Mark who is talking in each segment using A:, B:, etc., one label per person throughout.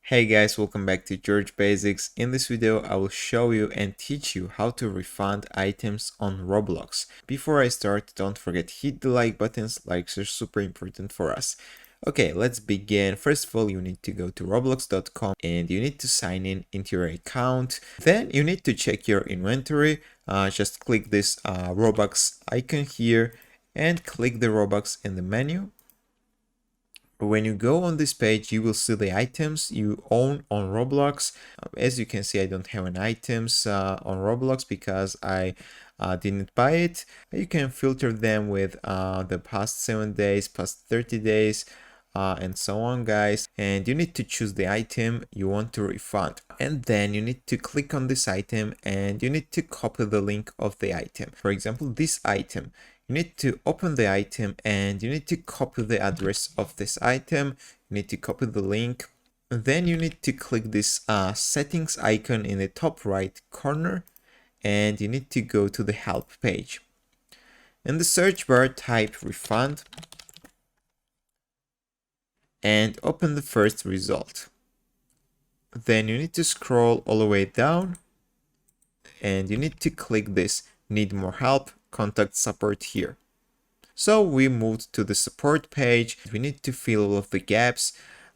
A: Hey guys, welcome back to George Basics. In this video, I will show you and teach you how to refund items on Roblox. Before I start, don't forget hit the like buttons. Likes are super important for us. Okay, let's begin. First of all, you need to go to roblox.com and you need to sign in into your account. Then you need to check your inventory. Just click this Robux icon here and click the Robux in the menu. When you go on this page, you will see the items you own on Roblox. As you can see, I don't have any items on Roblox because I didn't buy it. You can filter them with the past 7 days, past 30 days, and so on, guys. And you need to choose the item you want to refund. And then you need to click on this item and you need to copy the link of the item. For example, this item. You need to open the item and you need to copy the address of this item. You need to copy the link. And then you need to click this settings icon in the top right corner and you need to go to the help page. In the search bar, type refund and open the first result. Then you need to scroll all the way down and you need to click this need more help, contact support here. So we moved to the support page. We need to fill all of the gaps.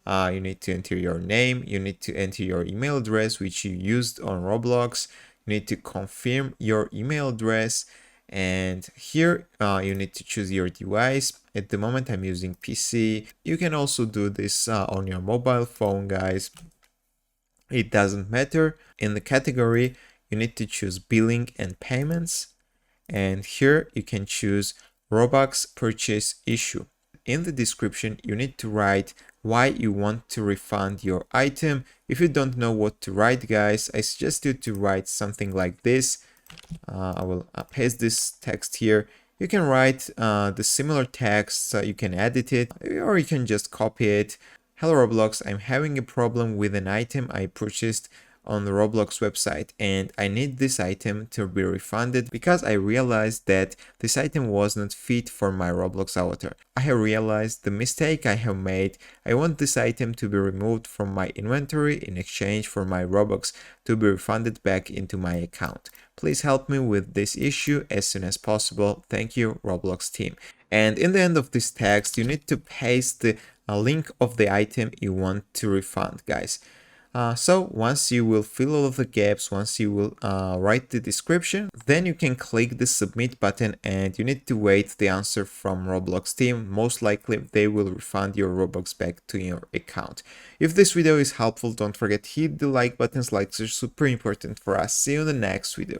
A: You need to enter your name. You need to enter your email address, which you used on Roblox. You need to confirm your email address. And here you need to choose your device. At the moment, I'm using PC. You can also do this on your mobile phone, guys. It doesn't matter. In the category, you need to choose billing and payments. And here you can choose Robux purchase issue. In the description, you need to write why you want to refund your item. If you don't know what to write, guys, I suggest you to write something like this. I will paste this text here. You can write the similar text, you can edit it, or you can just copy it. Hello Roblox, I'm having a problem with an item I purchased on the Roblox website and I need this item to be refunded because I realized that this item was not fit for my Roblox avatar. I have realized the mistake I have made. I want this item to be removed from my inventory in exchange for my Robux to be refunded back into my account. Please help me with this issue as soon as possible. Thank you, Roblox team. And in the end of this text, you need to paste the link of the item you want to refund, guys. So once you will fill all of the gaps, once you will write the description, then you can click the submit button and you need to wait the answer from Roblox team. Most likely they will refund your Robux back to your account. If this video is helpful, don't forget hit the like buttons. Likes are super important for us. See you in the next video.